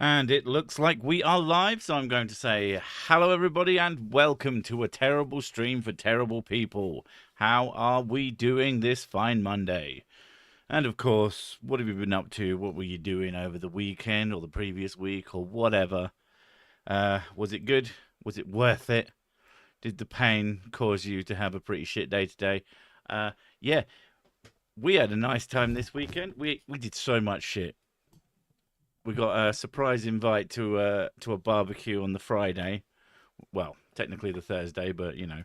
And it looks like we are live, so I'm going to say hello, everybody, and welcome to a terrible stream for terrible people. How are we doing this fine Monday? And of course, what have you been up to? What were you doing over the weekend or the previous week or whatever? Was it good? Was it worth it? Did the pain cause you to have a pretty shit day today? Yeah, we had a nice time this weekend. We did so much shit. We got a surprise invite to a barbecue on the Friday. Well, technically the Thursday, but you know,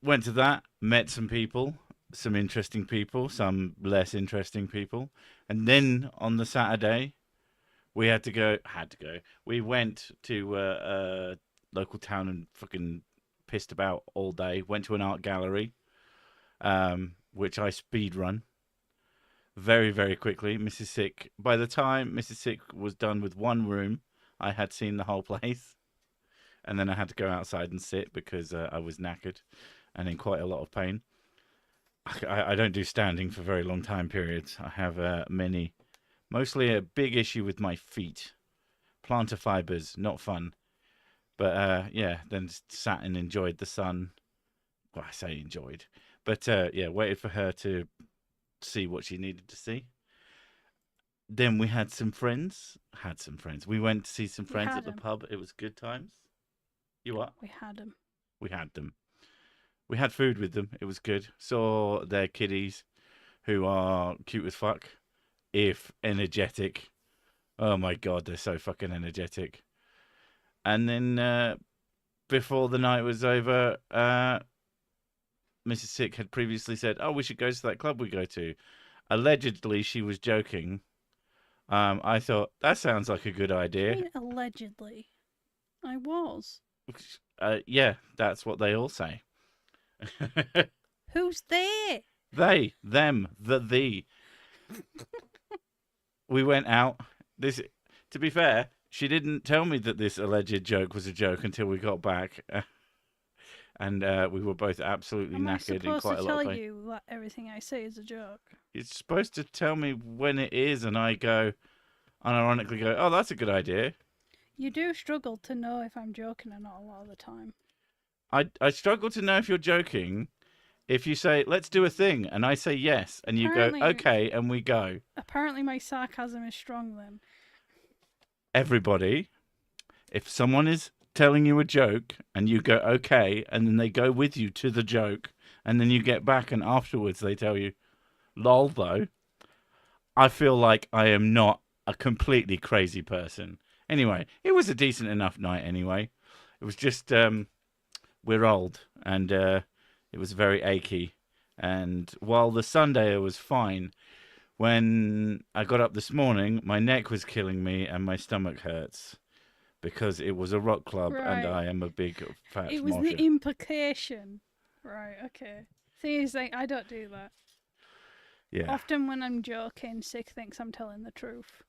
went to that, met some people, some interesting people, some less interesting people, and then on the Saturday we had to go. We went to a local town and fucking pissed about all day. Went to an art gallery, which I speed run very, very quickly. By the time Mrs. Sick was done with one room, I had seen the whole place. And then I had to go outside and sit because I was knackered and in quite a lot of pain. I don't do standing for very long time periods. I have mostly a big issue with my feet. Plantar fibers, not fun. But yeah, then sat and enjoyed the sun. Well, I say enjoyed. But yeah, waited for her to see what she needed to see. Then we had some friends. We went to see some friends at the pub. It was good times. You what? We had them. We had them. We had food with them. It was good. Saw their kiddies, who are cute as fuck, if energetic. Oh my god, they're so fucking energetic. And then before the night was over, Mrs. Sick had previously said, "Oh, we should go to that club we go to." Allegedly, she was joking. I thought that sounds like a good idea. I mean, allegedly, I was. Yeah, that's what they all say. Who's there? They, them, the. We went out. To be fair, she didn't tell me that this alleged joke was a joke until we got back. And we were both absolutely knackered in quite a lot of pain. Am I supposed to tell you that everything I say is a joke? You're supposed to tell me when it is, and I unironically go, "Oh, that's a good idea." You do struggle to know if I'm joking or not a lot of the time. I struggle to know if you're joking. If you say, "Let's do a thing," and I say yes, and you go, "Okay," and we go. Apparently my sarcasm is strong then. Everybody, if someone is telling you a joke and you go, "Okay," and then they go with you to the joke, and then you get back and afterwards they tell you, "Lol, though," I feel like I am not a completely crazy person. Anyway, it was a decent enough night anyway. It was just, we're old, and it was very achy. And while the Sunday was fine, when I got up this morning, my neck was killing me and my stomach hurts because it was a rock club and I am a big fat It was mosher. the implication. Right, okay. Seriously, I don't do that. Yeah. Often when I'm joking, Sick thinks I'm telling the truth.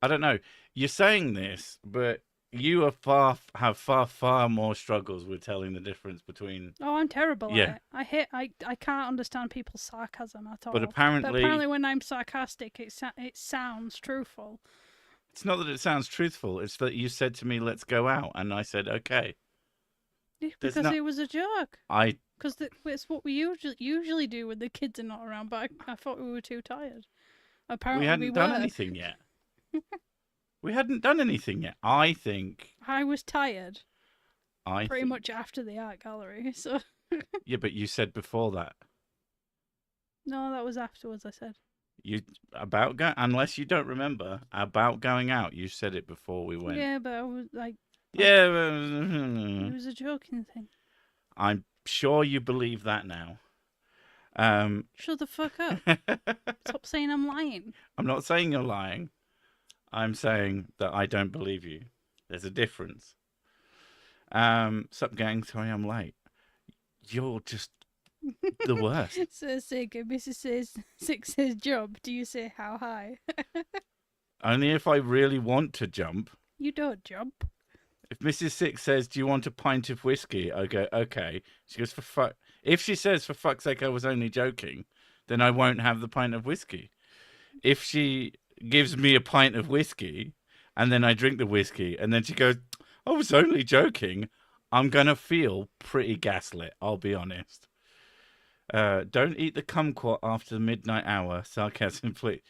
I don't know. You're saying this, but you have far more struggles with telling the difference between. Oh, I'm terrible at it. I can't understand people's sarcasm at all. But apparently when I'm sarcastic, it sounds truthful. It's not that it sounds truthful. It's that you said to me, "Let's go out," and I said, "Okay." Yeah, because it was a joke. Because it's what we usually do when the kids are not around. But I thought we were too tired. Apparently, we hadn't done anything yet. We hadn't done anything yet. I think I was tired. Pretty much after the art gallery. So. Yeah, but you said before that. No, that was afterwards. I said. Unless you don't remember about going out, you said it before we went. Yeah, but I was like. Yeah, it was a joking thing. I'm sure you believe that now. Shut the fuck up. Stop saying I'm lying. I'm not saying you're lying. I'm saying that I don't believe you. There's a difference. Sup, gang? Sorry I'm late. You're just the worst. So Sick, Mrs. Sick says jump. Do you say how high? Only if I really want to jump. You don't jump. If Mrs. Six says, "Do you want a pint of whiskey?" I go, "Okay." She goes, "For fuck." If she says, "For fuck's sake, I was only joking," then I won't have the pint of whiskey. if she gives me a pint of whiskey and then I drink the whiskey and then she goes, I was only joking, I'm going to feel pretty gaslit, I'll be honest. Don't eat the kumquat after the midnight hour. Sarcasm, please.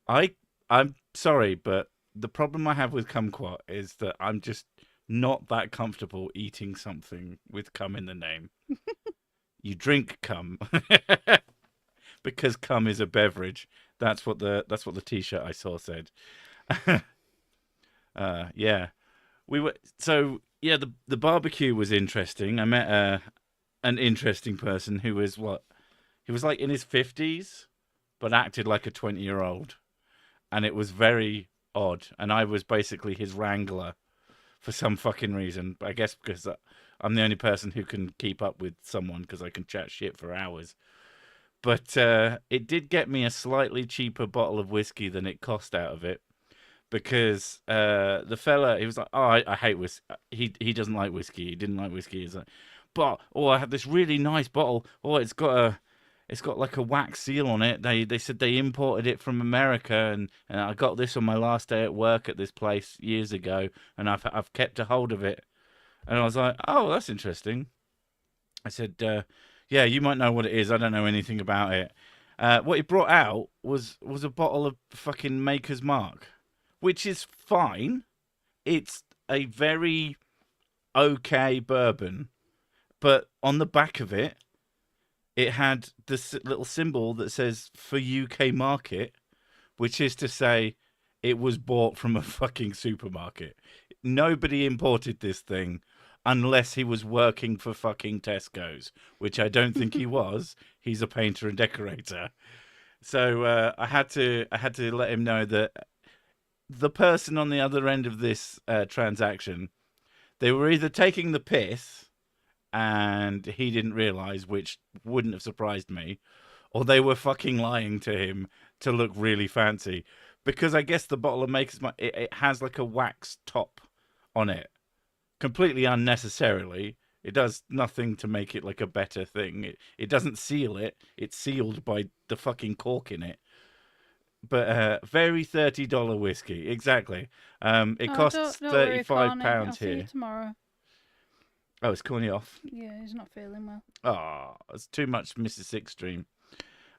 I'm sorry, but the problem I have with kumquat is that I'm just not that comfortable eating something with cum in the name. You drink cum because cum is a beverage. That's what the T-shirt I saw said. Yeah, the barbecue was interesting. I met an interesting person who was he was like in his 50s, but acted like a 20-year-old, and it was very odd. And I was basically his wrangler for some fucking reason. I guess because I'm the only person who can keep up with someone because I can chat shit for hours. But it did get me a slightly cheaper bottle of whiskey than it cost out of it. Because the fella, he was like, oh, I hate whiskey. He doesn't like whiskey. He didn't like whiskey. He's like, but I have this really nice bottle. Oh, it's got like a wax seal on it. They said they imported it from America, and I got this on my last day at work at this place years ago, and I've kept a hold of it. And I was like, oh, that's interesting. I said, yeah, you might know what it is. I don't know anything about it. What he brought out was a bottle of fucking Maker's Mark, which is fine. It's a very okay bourbon, but on the back of it, it had this little symbol that says for UK market, which is to say it was bought from a fucking supermarket. Nobody imported this thing unless he was working for fucking Tesco's, which I don't think he was. He's a painter and decorator. So I had to let him know that the person on the other end of this transaction, they were either taking the piss and he didn't realize, which wouldn't have surprised me, or they were fucking lying to him to look really fancy. Because I guess the bottle of Maker's Mark, it has like a wax top on it, completely unnecessarily. It does nothing to make it like a better thing. It doesn't seal it. It's sealed by the fucking cork in it. But very $30 whiskey, exactly. It costs £35 I'll see you tomorrow. Oh, it's calling you off. Yeah, he's not feeling well. Oh, it's too much Mrs. Extreme.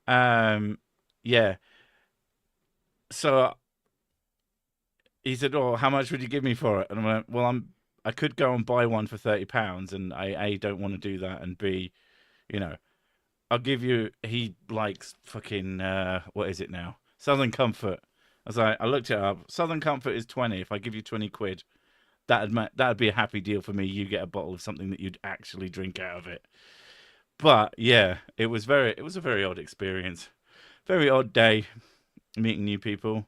Yeah. So he said, "Oh, how much would you give me for it?" And I went, "Well, I could go and buy one for £30, and I A, don't want to do that, and B, I'll give you." He likes fucking what is it now? Southern Comfort. I looked it up. Southern Comfort is 20. If I give you 20 quid, that'd be a happy deal for me. You get a bottle of something that you'd actually drink out of it. But yeah, it was a very odd experience. Very odd day, meeting new people.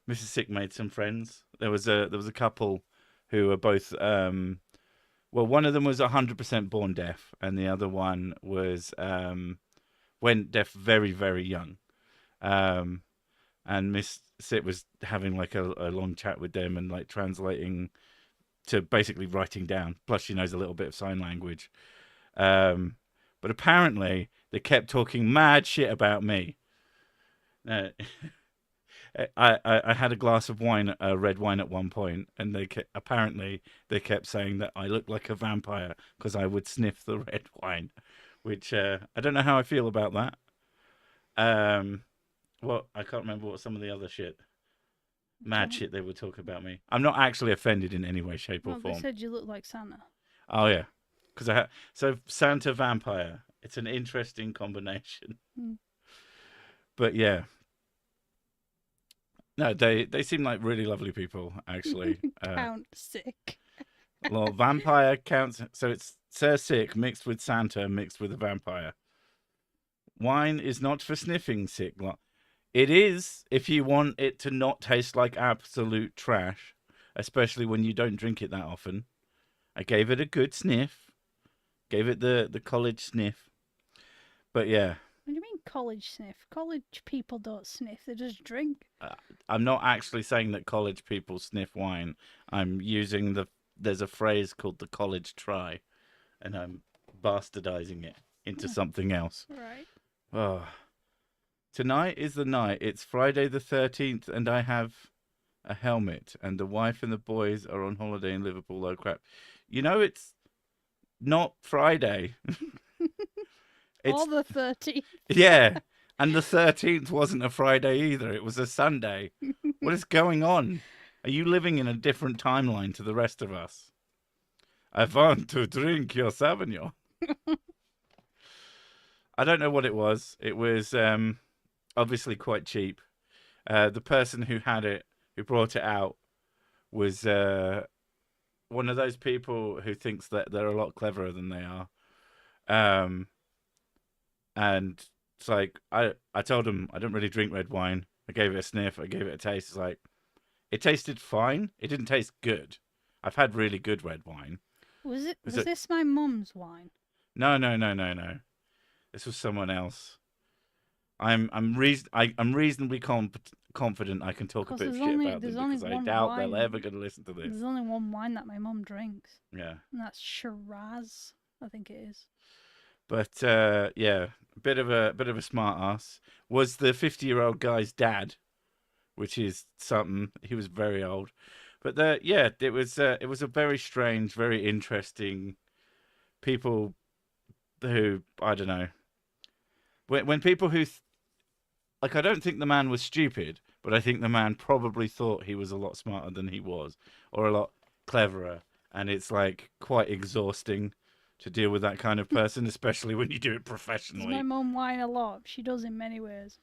Mrs. Sick made some friends. There was a couple who were both one of them was 100% born deaf, and the other one was went deaf very, very young. And Miss Sit was having like a long chat with them and like translating to basically writing down. Plus, she knows a little bit of sign language. But apparently, they kept talking mad shit about me. I had a glass of wine, red wine, at one point, and they kept saying that I looked like a vampire because I would sniff the red wine, which I don't know how I feel about that. I can't remember what some of the other shit. Mad shit they would talk about me. I'm not actually offended in any way, shape, or form. They said you look like Santa. Oh yeah, because so Santa vampire. It's an interesting combination. But yeah, no, they seem like really lovely people actually. Count Sick. Well, vampire counts. So it's Sir Sick mixed with Santa mixed with a vampire. Wine is not for sniffing, Sick. It is if you want it to not taste like absolute trash, especially when you don't drink it that often. I gave it a good sniff. Gave it the college sniff. But yeah. What do you mean college sniff? College people don't sniff, they just drink. I'm not actually saying that college people sniff wine. I'm using there's a phrase called the college try, and I'm bastardizing it into something else. Right. Oh. Tonight is the night. It's Friday the 13th, and I have a helmet, and the wife and the boys are on holiday in Liverpool. Oh, crap. You know, it's not Friday. Or the 13th. Yeah, and the 13th wasn't a Friday either. It was a Sunday. What is going on? Are you living in a different timeline to the rest of us? I want to drink your Sauvignon. I don't know what it was. It was obviously quite cheap. The person who had it, who brought it out, was one of those people who thinks that they're a lot cleverer than they are. And it's like, I told him I don't really drink red wine. I gave it a sniff. I gave it a taste. It's like, it tasted fine. It didn't taste good. I've had really good red wine. Was this my mum's wine? No. This was someone else. I'm reasonably confident I can talk a bit of shit about them because I doubt they're ever going to listen to this. There's only one wine that my mum drinks. Yeah. And that's Shiraz, I think it is. But yeah, a bit of a smart ass. Was the 50-year-old guy's dad, which is something. He was very old. But it was a very strange, very interesting people who, I don't know. When people who like, I don't think the man was stupid, but I think the man probably thought he was a lot smarter than he was, or a lot cleverer, and it's like quite exhausting to deal with that kind of person, especially when you do it professionally. My mum whine a lot. She does in many ways.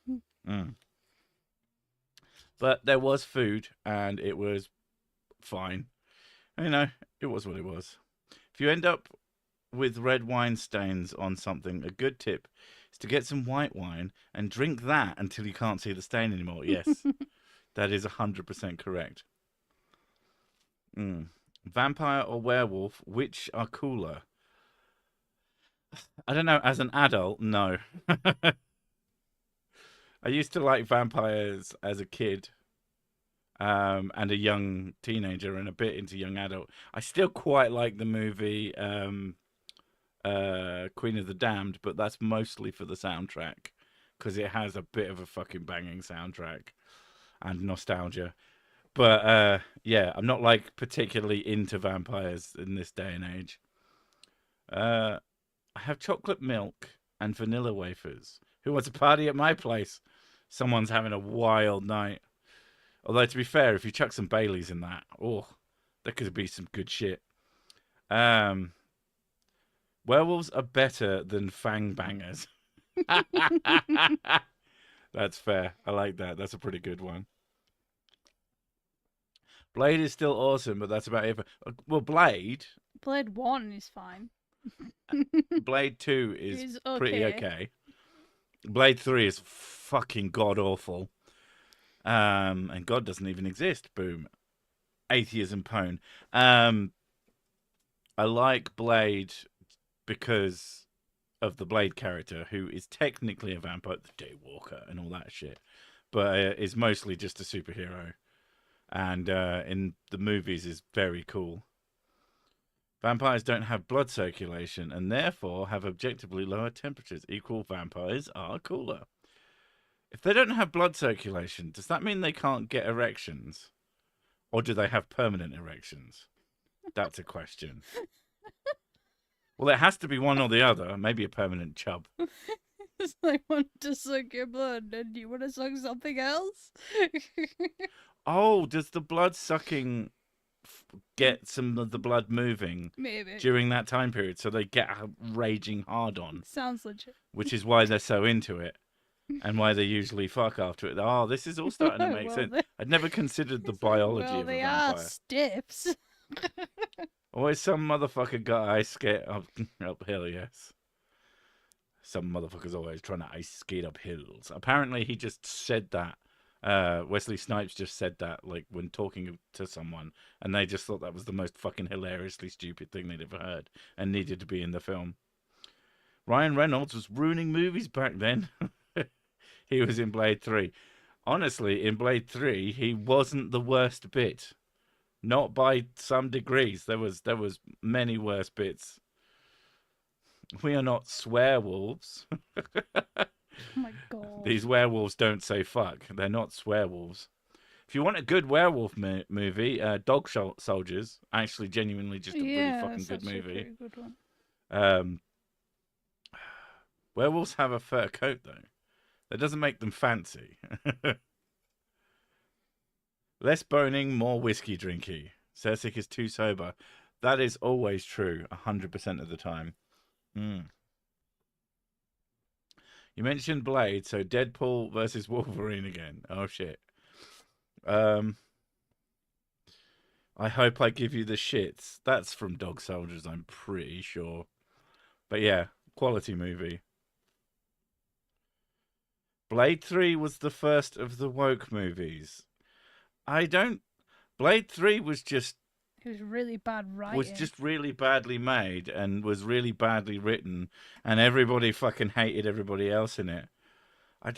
But there was food, and it was fine. You know, it was what it was. If you end up with red wine stains on something, a good tip is to get some white wine and drink that until you can't see the stain anymore. Yes, that is 100% correct. Vampire or werewolf, which are cooler? I don't know. As an adult, no. I used to like vampires as a kid, and a young teenager, and a bit into young adult. I still quite like the movie Queen of the Damned, but that's mostly for the soundtrack, because it has a bit of a fucking banging soundtrack and nostalgia. But yeah, I'm not like particularly into vampires in this day and age. I have chocolate milk and vanilla wafers. Who wants a party at my place? Someone's having a wild night. Although, to be fair, if you chuck some Baileys in that, there could be some good shit. Werewolves are better than fang bangers. That's fair. I like that. That's a pretty good one. Blade is still awesome, but that's about it. Well, Blade 1 is fine. Blade 2 is pretty okay. Blade 3 is fucking god-awful. And God doesn't even exist. Boom. Atheism pwn. I like Blade because of the Blade character, who is technically a vampire, the Daywalker and all that shit, but is mostly just a superhero. And in the movies is very cool. Vampires don't have blood circulation and therefore have objectively lower temperatures. Equal vampires are cooler. If they don't have blood circulation, does that mean they can't get erections? Or do they have permanent erections? That's a question. Well, it has to be one or the other. Maybe a permanent chub. It's like, I want to suck your blood, and you want to suck something else? Oh, does the blood sucking get some of the blood moving? Maybe. During that time period, so they get a raging hard on. Sounds legit. Which is why they're so into it. And why they usually fuck after it. Oh, this is all starting to make sense. I'd never considered the biology of a vampire. They are stiffs. Always some motherfucker got ice skate uphill, yes. Some motherfucker's always trying to ice skate up hills. Apparently he just said that. Wesley Snipes just said that, like, when talking to someone, and they just thought that was the most fucking hilariously stupid thing they'd ever heard and needed to be in the film. Ryan Reynolds was ruining movies back then. He was in Blade 3. Honestly, in Blade 3, he wasn't the worst bit. Not by some degrees. There was many worse bits. We are not swearwolves. Oh my god. These werewolves don't say fuck. They're not swearwolves. If you want a good werewolf movie, Dog Soldiers, actually genuinely just a really fucking good movie. A pretty good one. Werewolves have a fur coat, though. That doesn't make them fancy. Less boning, more whiskey drinky. Cersei is too sober. That is always true, 100% of the time. You mentioned Blade, so Deadpool versus Wolverine again. Oh, shit. I hope I give you the shits. That's from Dog Soldiers, I'm pretty sure. But yeah, quality movie. Blade 3 was the first of the woke movies. Blade 3 was just... It was really bad writing. Was just really badly made and was really badly written, and everybody fucking hated everybody else in it. I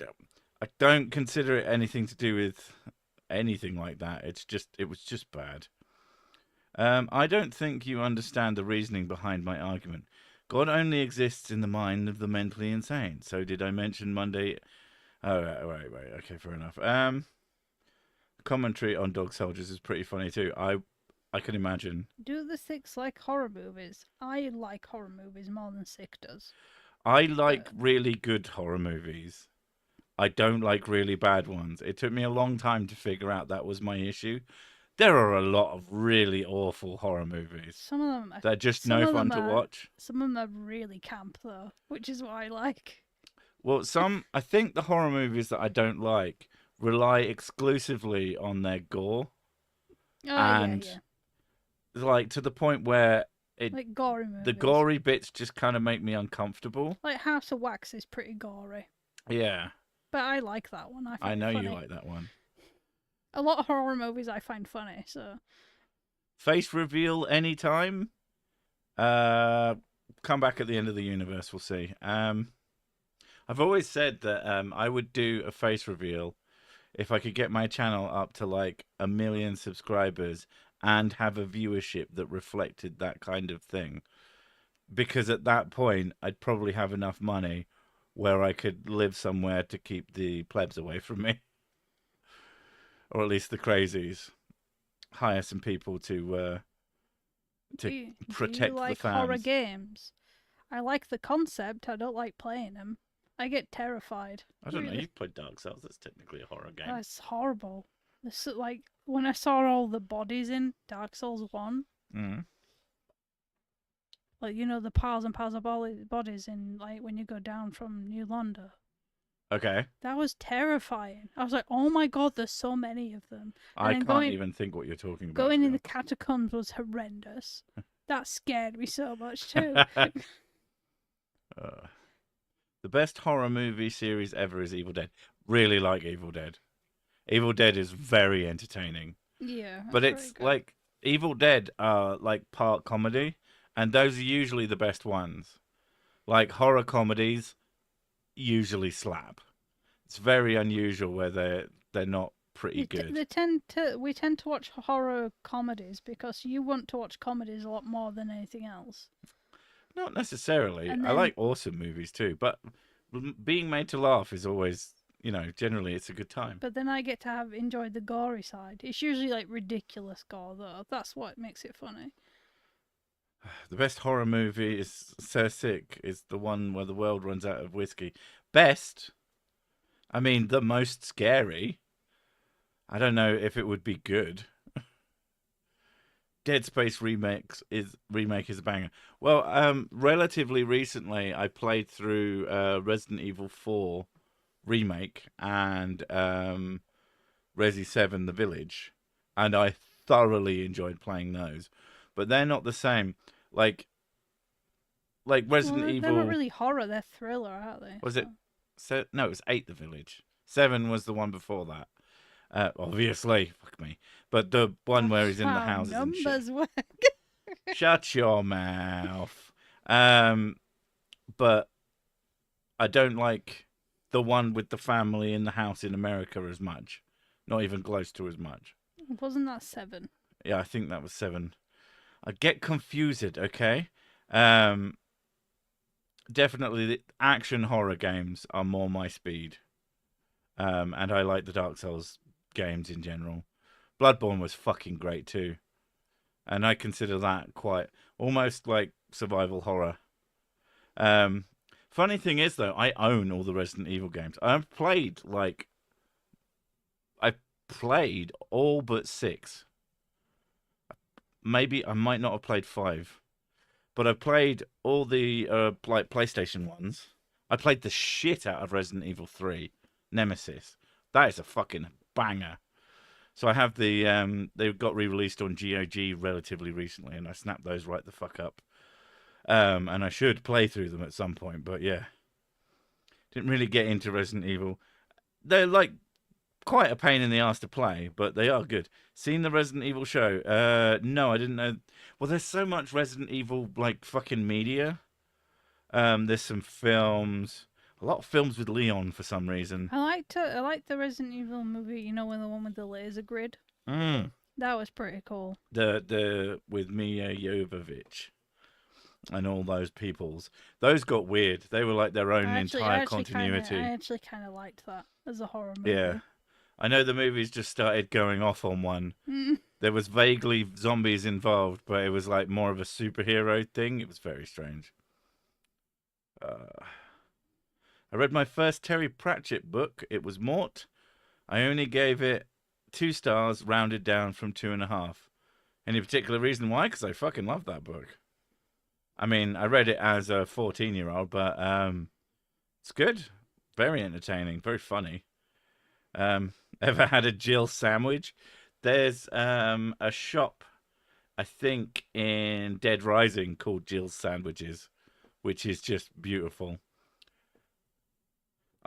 don't consider it anything to do with anything like that. It was just bad. I don't think you understand the reasoning behind my argument. God only exists in the mind of the mentally insane. So did I mention Monday? Oh, right. Okay, fair enough. Commentary on Dog Soldiers is pretty funny too. I can imagine. Do the Six like horror movies? I like horror movies more than Sick does. I like really good horror movies. I don't like really bad ones. It took me a long time to figure out that was my issue. There are a lot of really awful horror movies. Some of them they're just no fun to watch. Some of them are really camp though, which is what I like. Well, I think the horror movies that I don't like rely exclusively on their gore. Yeah. Like to the point where like gory movies. The gory bits just kind of make me uncomfortable. Like House of Wax is pretty gory. Yeah. But I like that one. I know you like that one. A lot of horror movies I find funny, so. Face reveal anytime. Come back at the end of the universe, we'll see. I've always said that I would do a face reveal if I could get my channel up to like 1 million subscribers and have a viewership that reflected that kind of thing. Because at that point, I'd probably have enough money where I could live somewhere to keep the plebs away from me. Or at least the crazies. Hire some people to protect do you like the fans. Horror games? I like the concept. I don't like playing them. I get terrified. I don't know. You've played Dark Souls. That's technically a horror game. That's horrible. It's like when I saw all the bodies in Dark Souls 1. Like, you know, the piles and piles of bodies in, like, when you go down from New London. Okay. That was terrifying. I was like, oh my god, there's so many of them. I can't even think what you're talking about. Going in the catacombs was horrendous. That scared me so much too. The best horror movie series ever is Evil Dead. Really like Evil Dead. Evil Dead is very entertaining. Yeah. But it's like Evil Dead are like part comedy, and those are usually the best ones. Like horror comedies usually slap. It's very unusual where they're not pretty good. We tend to watch horror comedies because you want to watch comedies a lot more than anything else. Not necessarily. I like awesome movies too, but being made to laugh is always, generally it's a good time. But then I get to enjoy the gory side. It's usually like ridiculous gore though. That's what makes it funny. The best horror movie is So Sick, is the one where the world runs out of whiskey. Best? I mean, the most scary. I don't know if it would be good. Dead Space remake is a banger. Well, relatively recently, I played through Resident Evil 4 remake and Resi 7 The Village, and I thoroughly enjoyed playing those. But they're not the same. Like Resident Evil. They're not really horror. They're thriller, aren't they? Was it? No, it was 8 The Village. 7 was the one before that. Obviously, fuck me. But the one where he's in the houses and shit. Work. Shut your mouth. But I don't like the one with the family in the house in America as much. Not even close to as much. Wasn't that 7? Yeah, I think that was 7. I get confused, okay? Definitely the action horror games are more my speed. And I like the Dark Souls games in general. Bloodborne was fucking great too, and I consider that quite almost like survival horror. Funny thing is though, I own all the Resident Evil games. I've played all but 6. Maybe I might not have played 5, but I've played all the like PlayStation ones. I played the shit out of Resident Evil 3 Nemesis. That is a fucking banger. So I have they got re-released on GOG relatively recently, and I snapped those right the fuck up. And I should play through them at some point, but yeah, didn't really get into Resident Evil. They're like quite a pain in the ass to play, but they are good. Seen the Resident Evil show? No, I didn't know. Well, there's so much Resident Evil like fucking media. There's some films, a lot of films with Leon for some reason. I liked the Resident Evil movie. You know, when the one with the laser grid. That was pretty cool. The with Mia Jovovich and all those peoples. Those got weird. They were like their own entire continuity. I actually kind of liked that as a horror movie. Yeah. I know the movies just started going off on one. There was vaguely zombies involved, but it was like more of a superhero thing. It was very strange. I read my first Terry Pratchett book. It was Mort. I only gave it 2 stars, rounded down from 2.5. Any particular reason why? Because I fucking love that book. I mean, I read it as a 14-year-old, but it's good. Very entertaining. Very funny. Ever had a Jill sandwich? There's a shop, I think, in Dead Rising called Jill's Sandwiches, which is just beautiful.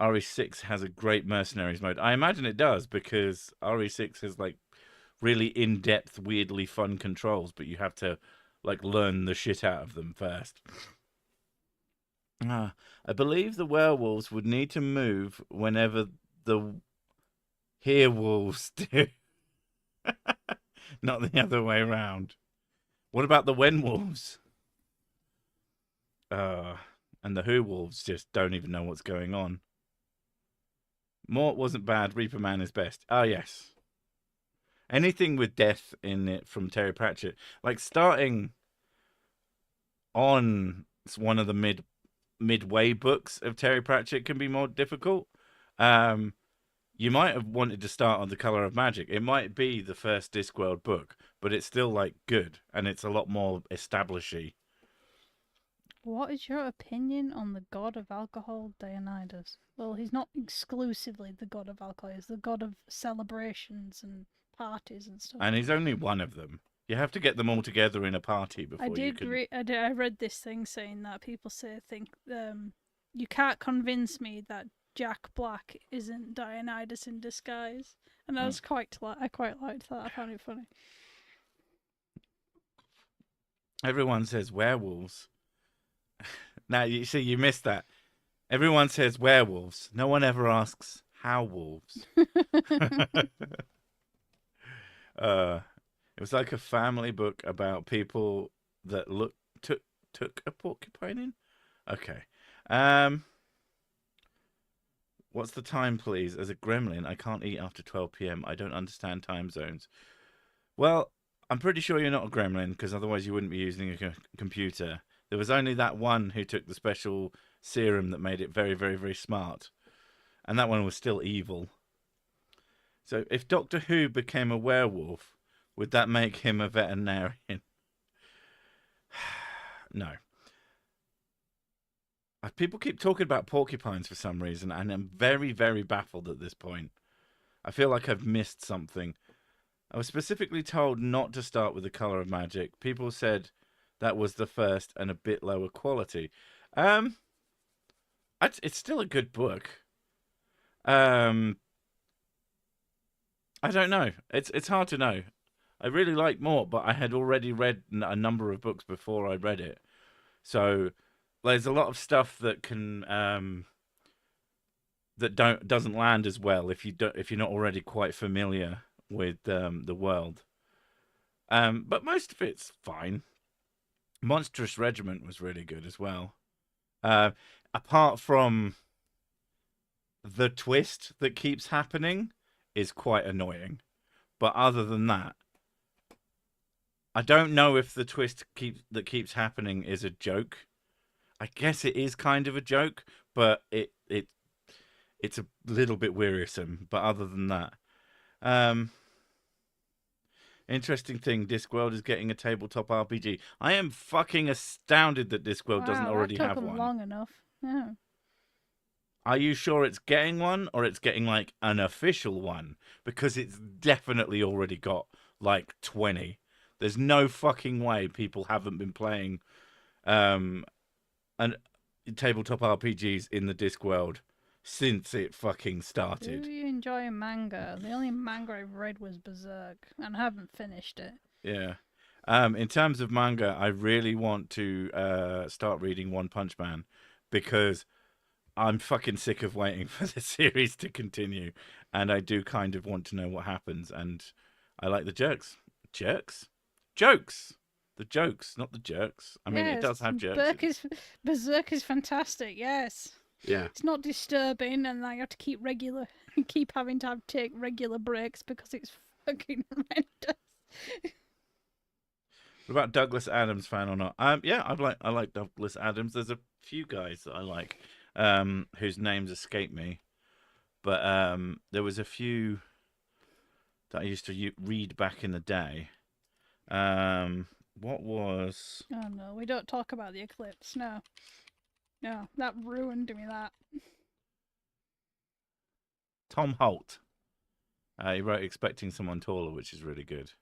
RE6 has a great mercenaries mode. I imagine it does, because RE6 has like really in-depth, weirdly fun controls, but you have to like learn the shit out of them first. I believe the werewolves would need to move whenever the wolves do. Not the other way around. What about the wenwolves? And the who wolves just don't even know what's going on. Mort wasn't bad. Reaper Man is best. Ah, yes. Anything with death in it from Terry Pratchett, like starting on one of the midway books of Terry Pratchett, can be more difficult. You might have wanted to start on The Color of Magic. It might be the first Discworld book, but it's still like good, and it's a lot more establishy. What is your opinion on the god of alcohol, Dionysus? Well, he's not exclusively the god of alcohol. He's the god of celebrations and parties and stuff. And he's only one of them. You have to get them all together in a party before you can... I read this thing saying that people think you can't convince me that Jack Black isn't Dionysus in disguise, and I quite liked that. I found it funny. Everyone says werewolves. Now you see, you missed that. Everyone says werewolves. No one ever asks how wolves. It was like a family book about people that took a porcupine in. Okay. What's the time, please? As a gremlin, I can't eat after 12 p.m. I don't understand time zones. Well, I'm pretty sure you're not a gremlin, because otherwise you wouldn't be using a computer. There was only that one who took the special serum that made it very, very, very smart. And that one was still evil. So if Doctor Who became a werewolf, would that make him a veterinarian? No. People keep talking about porcupines for some reason, and I'm very, very baffled at this point. I feel like I've missed something. I was specifically told not to start with The Color of Magic. People said that was the first and a bit lower quality. It's still a good book. I don't know. It's hard to know. I really like Mort, but I had already read a number of books before I read it. So there's a lot of stuff that can doesn't land as well if you're not already quite familiar with the world. But most of it's fine. Monstrous Regiment was really good as well. Apart from the twist that keeps happening is quite annoying. But other than that, I don't know if the twist that keeps happening is a joke. I guess it is kind of a joke, but it's a little bit wearisome. But other than that, um, interesting thing, Discworld is getting a tabletop RPG. I am fucking astounded that Discworld doesn't Wow, already that took have them one. long enough. Yeah. Are you sure it's getting one, or it's getting like an official one? Because it's definitely already got like 20. There's no fucking way people haven't been playing an tabletop RPGs in the Discworld since it fucking Do started. you enjoy manga? The only manga I've read was Berserk, and I haven't finished it. Yeah. In terms of manga, I really want to start reading One Punch Man because I'm fucking sick of waiting for the series to continue, and I do kind of want to know what happens. And I like the jerks, jokes, the jokes, not the jerks. I mean, it Yes, does have jerks. Berserk is fantastic. Yes, Yeah. it's not disturbing, and I have to keep having to take regular breaks because it's fucking horrendous. What about Douglas Adams fan or not? Yeah, I like Douglas Adams. There's a few guys that I like, whose names escape me, but there was a few that I used to read back in the day. What was Oh no, we don't talk about the eclipse. No, no, that ruined me. That. Tom Holt? He wrote Expecting Someone Taller, which is really good,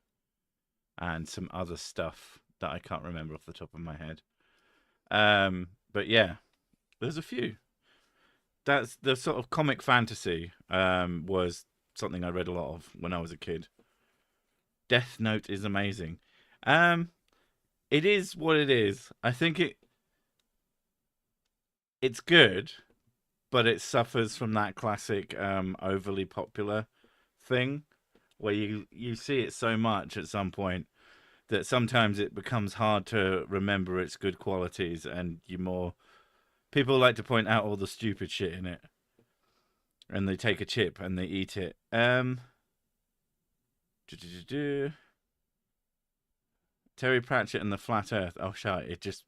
and some other stuff that I can't remember off the top of my head. But yeah, there's a few. That's the sort of comic fantasy. Was something I read a lot of when I was a kid. Death Note is amazing. It is what it is. I think it's good, but it suffers from that classic overly popular thing where you see it so much at some point that sometimes it becomes hard to remember its good qualities, and people like to point out all the stupid shit in it, and they take a chip and they eat it. Terry Pratchett and the Flat Earth. Oh shit!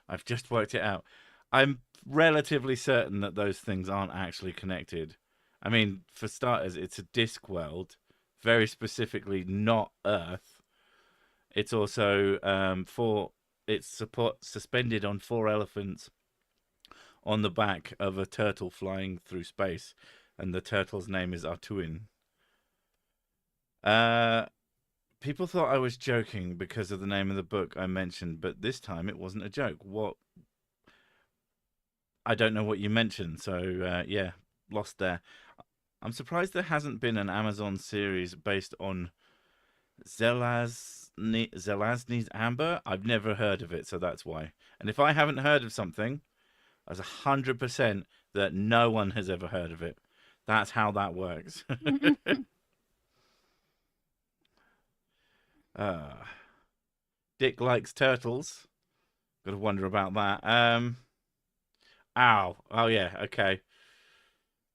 I've just worked it out. I'm relatively certain that those things aren't actually connected. I mean, for starters, it's a disc world, very specifically not Earth. It's also suspended on 4 elephants on the back of a turtle flying through space, and the turtle's name is Artuin. People thought I was joking because of the name of the book I mentioned, but this time it wasn't a joke. What? I don't know what you mentioned, so yeah, lost there. I'm surprised there hasn't been an Amazon series based on Zelazny's Amber. I've never heard of it, so that's why. And if I haven't heard of something, that's 100% that no one has ever heard of it. That's how that works. Dick likes turtles. Got to wonder about that. Ow. Oh yeah. Okay.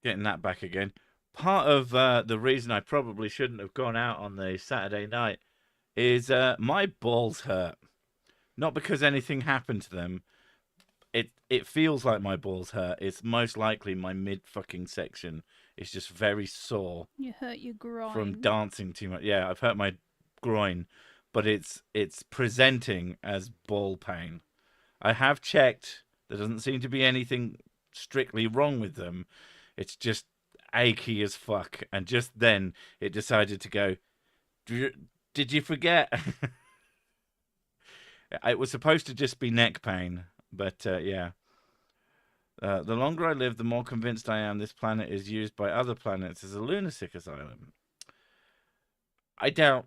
Getting that back again. Part of the reason I probably shouldn't have gone out on the Saturday night is my balls hurt. Not because anything happened to them. It feels like my balls hurt. It's most likely my mid fucking section is just very sore You hurt your groin. from dancing too much. Yeah, I've hurt my groin, but it's presenting as ball pain. I have checked. There doesn't seem to be anything strictly wrong with them. It's just achy as fuck. And just then it decided to go, did you forget? It was supposed to just be neck pain, but yeah. The longer I live, the more convinced I am this planet is used by other planets as a lunatic asylum. I doubt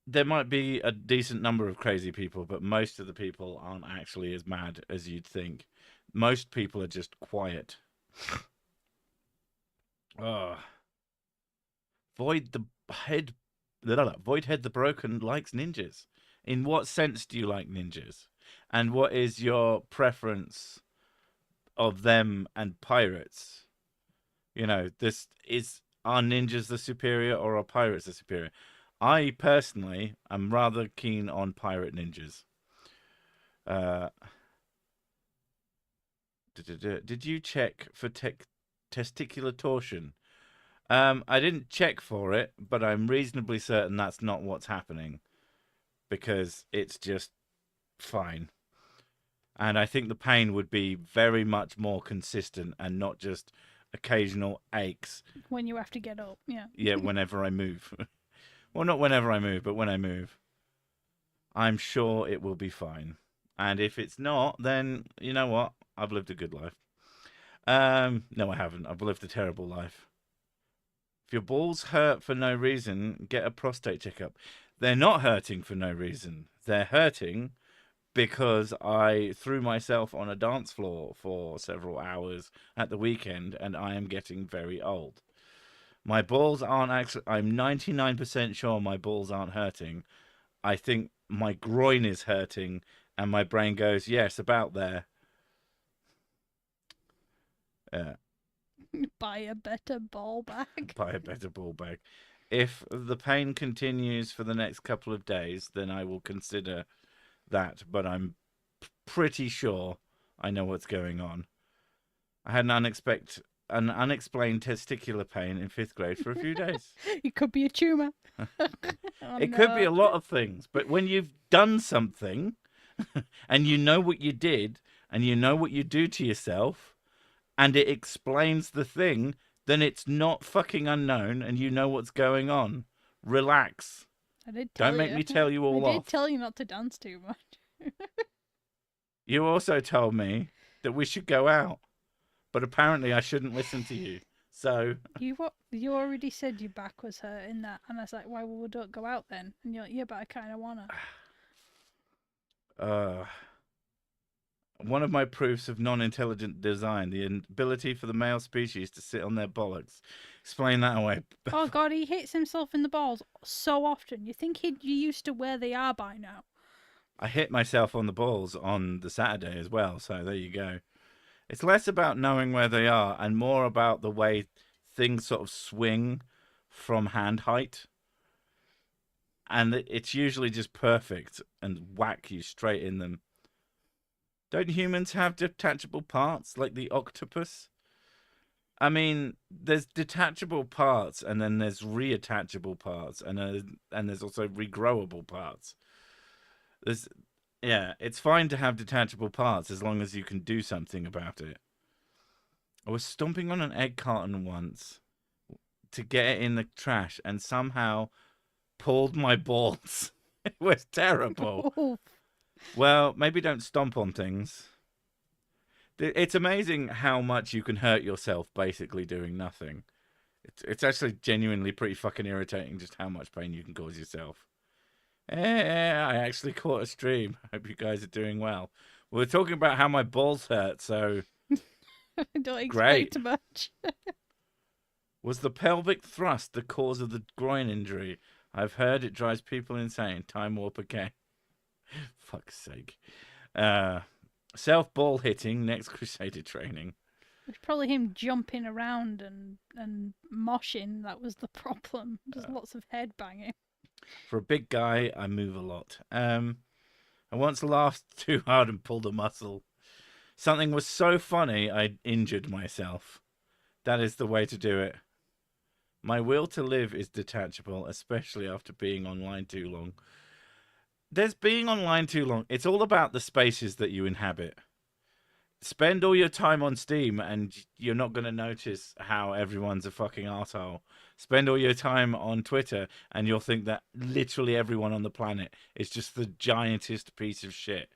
there might be a decent number of crazy people, but most of the people aren't actually as mad as you'd think. Most people are just quiet. Void the head. Voidhead the Broken likes ninjas. In what sense do you like ninjas? And what is your preference of them and pirates? This is, are ninjas the superior or are pirates the superior? I personally am rather keen on pirate ninjas. Uh, did you check for testicular torsion? I didn't check for it, but I'm reasonably certain that's not what's happening because it's just fine. And I think the pain would be very much more consistent and not just occasional aches. When you have to get up, yeah. Yeah, whenever I move. Well, not whenever I move, but when I move. I'm sure it will be fine. And if it's not, then you know what? I've lived a good life. No, I haven't. I've lived a terrible life. If your balls hurt for no reason, get a prostate checkup. They're not hurting for no reason. They're hurting because I threw myself on a dance floor for several hours at the weekend and I am getting very old. My balls aren't actually, I'm 99% sure my balls aren't hurting. I think my groin is hurting and my brain goes, yes, about there. Buy a better ball bag. Buy a better ball bag. If the pain continues for the next couple of days, then I will consider that, but I'm pretty sure I know what's going on. I had an unexplained testicular pain in 5th grade for a few days. It could be a tumor. It could be a lot of things, but when you've done something and you know what you did and you know what you do to yourself and it explains the thing, then it's not fucking unknown and you know what's going on. Relax. I did tell Don't make you. me tell you all I off. did tell you not to dance too much. You also told me that we should go out, but apparently I shouldn't listen to you. So You already said your back was hurting that, and I was like, "Why well, we don't go out then?" And you're like, "Yeah, but I kind of wanna." One of my proofs of non-intelligent design, the ability for the male species to sit on their bollocks. Explain that away. Oh God, he hits himself in the balls so often. You think he'd be used to where they are by now? I hit myself on the balls on the Saturday as well, so there you go. It's less about knowing where they are and more about the way things sort of swing from hand height. And it's usually just perfect and whack you straight in them. Don't humans have detachable parts like the octopus? I mean, there's detachable parts and then there's reattachable parts and there's also regrowable parts. It's fine to have detachable parts as long as you can do something about it. I was stomping on an egg carton once to get it in the trash and somehow pulled my balls. It was terrible. Oh, Well, maybe don't stomp on things. It's amazing how much you can hurt yourself basically doing nothing. It's actually genuinely pretty fucking irritating just how much pain you can cause yourself. I actually caught a stream. Hope you guys are doing well. We're talking about how my balls hurt, so don't Great. expect much. was the pelvic thrust the cause of the groin injury? I've heard it drives people insane. Time warp again. Fuck's sake. Self ball hitting, next Crusader training. It's probably him jumping around and moshing that was the problem. Just lots of head banging. For a big guy, I move a lot. I once laughed too hard and pulled a muscle. Something was so funny, I injured myself. That is the way to do it. My will to live is detachable, especially after being online too long. There's being online too long. It's all about the spaces that you inhabit. Spend all your time on Steam and you're not going to notice how everyone's a fucking arsehole. Spend all your time on Twitter and you'll think that literally everyone on the planet is just the giantest piece of shit.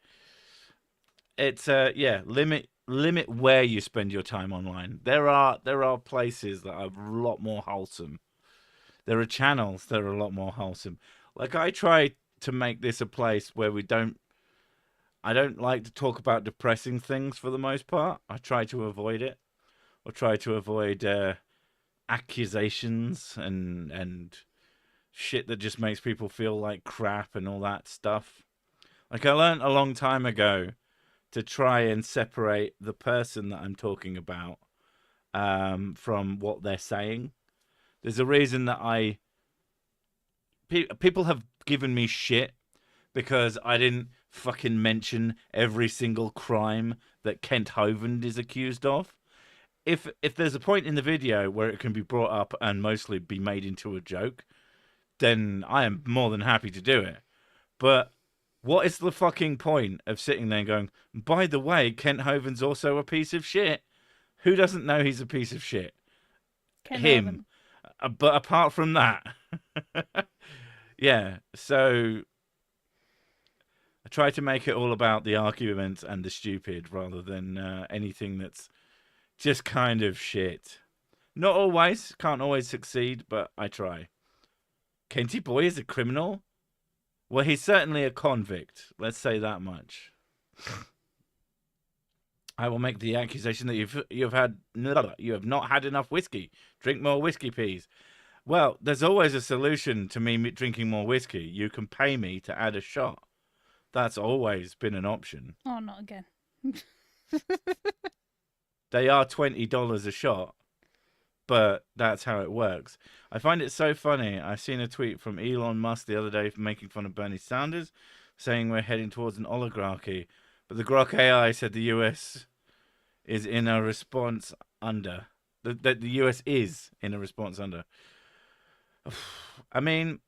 It's limit where you spend your time online. There are places that are a lot more wholesome. There are channels that are a lot more wholesome. Like I try to make this a place where I don't like to talk about depressing things for the most part. I try to avoid it, or try to avoid accusations and shit that just makes people feel like crap and all that stuff. Like I learned a long time ago to try and separate the person that I'm talking about from what they're saying. There's a reason that people have given me shit because I didn't fucking mention every single crime that Kent Hovind is accused of. If there's a point in the video where it can be brought up and mostly be made into a joke, then I am more than happy to do it. But what is the fucking point of sitting there and going, by the way, Kent Hovind's also a piece of shit? Who doesn't know he's a piece of shit? Ken Him. But apart from that, yeah, so I try to make it all about the arguments and the stupid rather than anything that's just kind of shit. Not always, can't always succeed, but I try. Kenty Boy is a criminal? Well, he's certainly a convict. Let's say that much. I will make the accusation that you have not had enough whiskey. Drink more whiskey, please. Well, there's always a solution to me drinking more whiskey. You can pay me to add a shot. That's always been an option. Oh, not again. They are $20 a shot, but that's how it works. I find it so funny. I seen a tweet from Elon Musk the other day making fun of Bernie Sanders, saying we're heading towards an oligarchy. But the Grok AI said the US is in a response under. That the US is in a response under. I mean,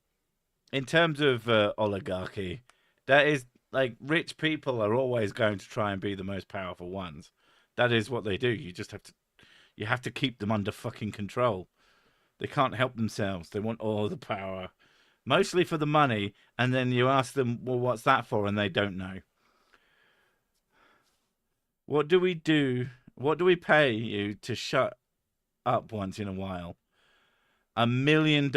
in terms of oligarchy, that is like rich people are always going to try and be the most powerful ones. That is what they do. You have to keep them under fucking control. They can't help themselves. They want all the power, mostly for the money. And then you ask them, well, what's that for? And they don't know. What do we do? What do we pay you to shut up once in a while? $1 million.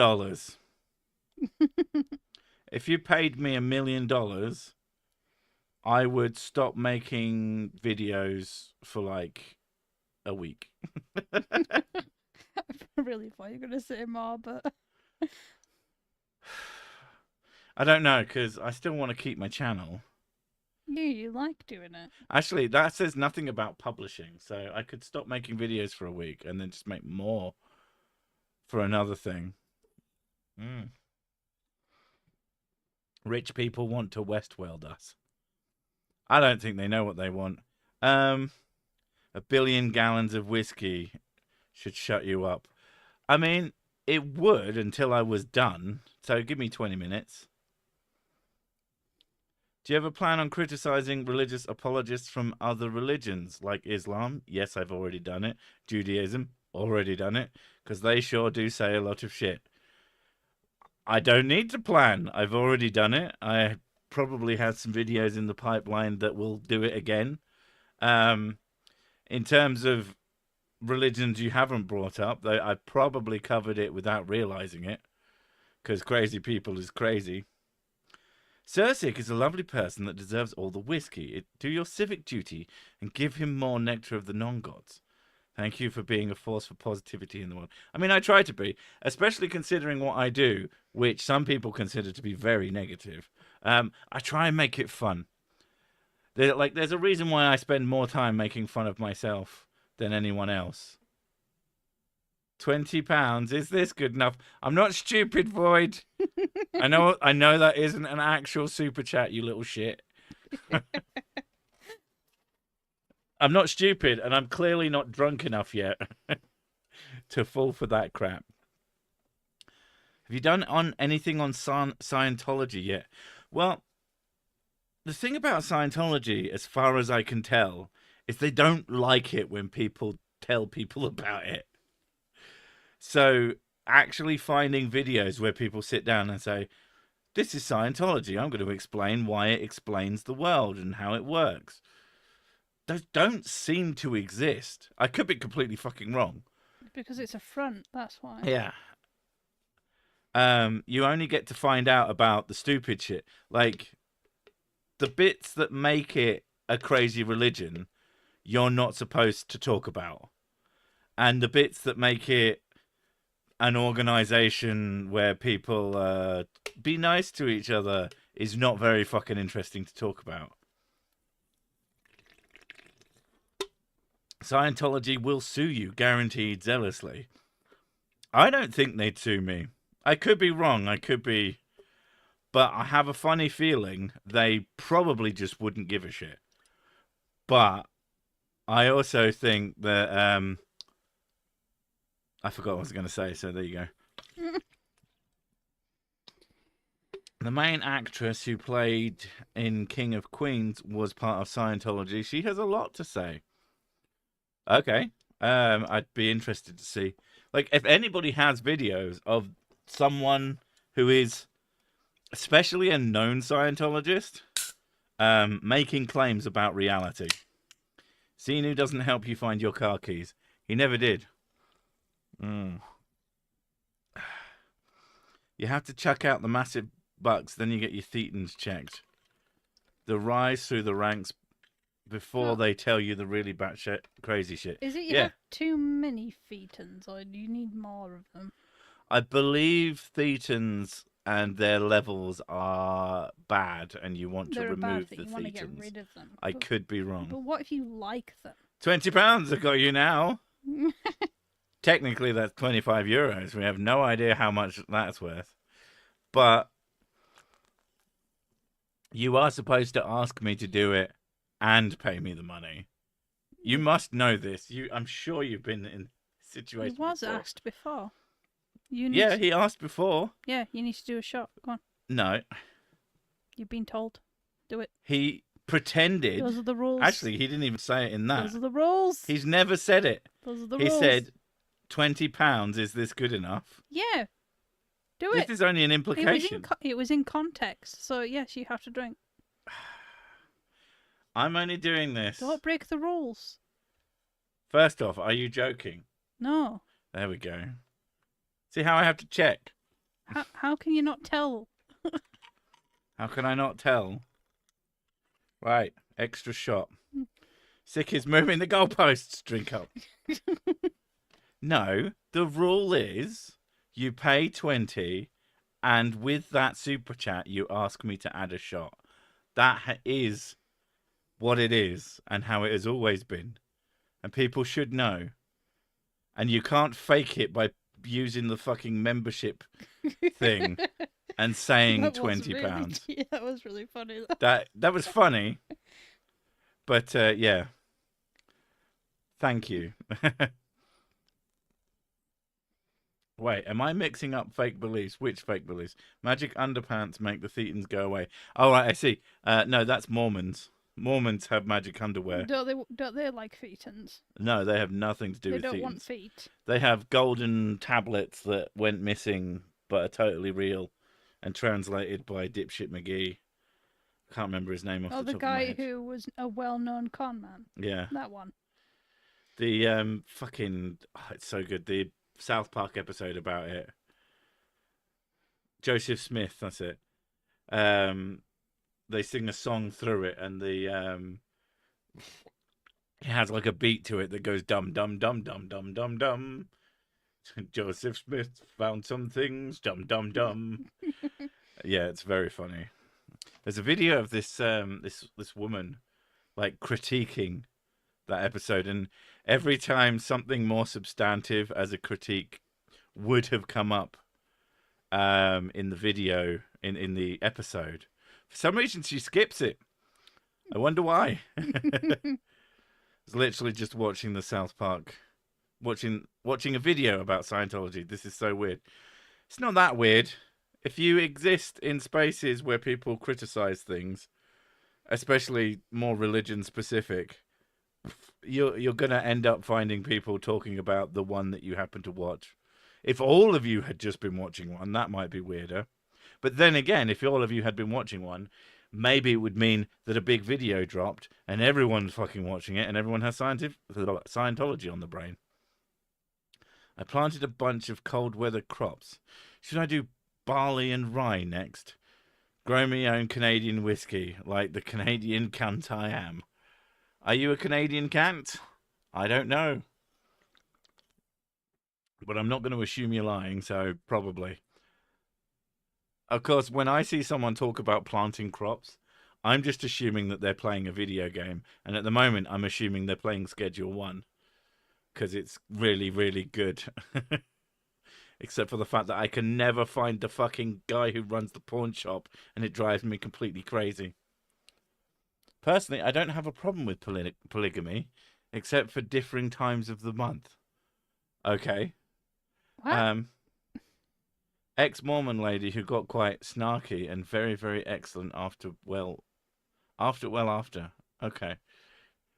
If you paid me $1 million, I would stop making videos for like a week. I really thought you were going to say more, but I don't know, because I still want to keep my channel. you like doing it. Actually, that says nothing about publishing, so I could stop making videos for a week and then just make more for another thing. Rich people want to Westworld us. I don't think they know what they want. 1 billion gallons of whiskey should shut you up. I mean, it would until I was done. So give me 20 minutes. Do you ever plan on criticizing religious apologists from other religions like Islam? Yes, I've already done it. Judaism, already done it. Because they sure do say a lot of shit. I don't need to plan. I've already done it. I probably have some videos in the pipeline that will do it again. In terms of religions you haven't brought up, though, I probably covered it without realizing it. Because crazy people is crazy. Sirsik is a lovely person that deserves all the whiskey. Do your civic duty and give him more nectar of the non-gods. Thank you for being a force for positivity in the world. I mean, I try to be, especially considering what I do, which some people consider to be very negative. I try and make it fun. There's a reason why I spend more time making fun of myself than anyone else. £20. Is this good enough? I'm not stupid, Void. I know that isn't an actual super chat, you little shit. I'm not stupid, and I'm clearly not drunk enough yet to fall for that crap. Have you done anything on Scientology yet? Well, the thing about Scientology, as far as I can tell, is they don't like it when people tell people about it. So actually finding videos where people sit down and say, this is Scientology, I'm going to explain why it explains the world and how it works. Those don't seem to exist. I could be completely fucking wrong. Because it's a front, that's why. Yeah. You only get to find out about the stupid shit. Like, the bits that make it a crazy religion, you're not supposed to talk about. And the bits that make it an organization where people be nice to each other is not very fucking interesting to talk about. Scientology will sue you, guaranteed zealously. I don't think they'd sue me. I could be wrong. But I have a funny feeling they probably just wouldn't give a shit. But I also think that I forgot what I was going to say, so there you go. The main actress who played in King of Queens was part of Scientology. She has a lot to say. Okay. I'd be interested to see. Like, if anybody has videos of someone who is, especially a known Scientologist, making claims about reality. Xenu doesn't help you find your car keys. He never did. You have to chuck out the massive bucks, then you get your thetans checked. The rise through the ranks before they tell you the really batshit crazy shit. Is it you have too many thetans, or do you need more of them? I believe thetans and their levels are bad, and you want to remove the thetans. You want to get rid of them. I could be wrong. But what if you like them? £20 I got you now. Technically, that's €25. We have no idea how much that's worth. But you are supposed to ask me to do it and pay me the money. You must know this. I'm sure you've been in situations. He was asked before. He asked before. Yeah, you need to do a shot. Go on. No. You've been told. Do it. He pretended. Those are the rules. Actually, he didn't even say it in that. Those are the rules. He's never said it. Those are the rules. He said, £20, is this good enough? Yeah. Do it. This is only an implication. It was in context, so yes, you have to drink. I'm only doing this. Don't break the rules. First off, are you joking? No. There we go. See how I have to check? How can you not tell? How can I not tell? Right, extra shot. Sick is moving the goalposts. Drink up. No, the rule is you pay 20, and with that super chat, you ask me to add a shot. That is what it is, and how it has always been, and people should know. And you can't fake it by using the fucking membership thing and saying £20. Yeah, that was really funny. That was funny, but yeah. Thank you. Wait, am I mixing up fake beliefs? Which fake beliefs? Magic underpants make the thetans go away. Oh, right, I see. No, that's Mormons. Mormons have magic underwear. Don't they like thetans? No, they have nothing to do with thetans. They don't want feet. They have golden tablets that went missing but are totally real and translated by dipshit McGee. Can't remember his name off the top of my head. Oh, the guy who was a well-known con man. Yeah. That one. The it's so good. The South Park episode about it. Joseph Smith, that's it. They sing a song through it, and it has like a beat to it that goes dum dum dum dum dum dum dum. Joseph Smith found some things, dum dum dum. Yeah, it's very funny. There's a video of this this woman like critiquing that episode, and every time something more substantive as a critique would have come up in the video in the episode, for some reason she skips it. I wonder why. I was literally just watching the South Park, watching a video about Scientology. This is so weird. It's not that weird. If you exist in spaces where people criticize things, especially more religion specific, you're gonna end up finding people talking about the one that you happen to watch. If all of you had just been watching one, that might be weirder. But then again, if all of you had been watching one, maybe it would mean that a big video dropped and everyone's fucking watching it and everyone has Scientology on the brain. I planted a bunch of cold weather crops. Should I do barley and rye next? Grow me own Canadian whiskey, like the Canadian cunt I am. Are you a Canadian cunt? I don't know. But I'm not going to assume you're lying, so probably. Of course, when I see someone talk about planting crops, I'm just assuming that they're playing a video game. And at the moment, I'm assuming they're playing Schedule 1. because it's really, really good. Except for the fact that I can never find the fucking guy who runs the pawn shop, and it drives me completely crazy. Personally, I don't have a problem with polygamy, except for differing times of the month. Okay. What? Ex-Mormon lady who got quite snarky and very, very excellent after. Okay.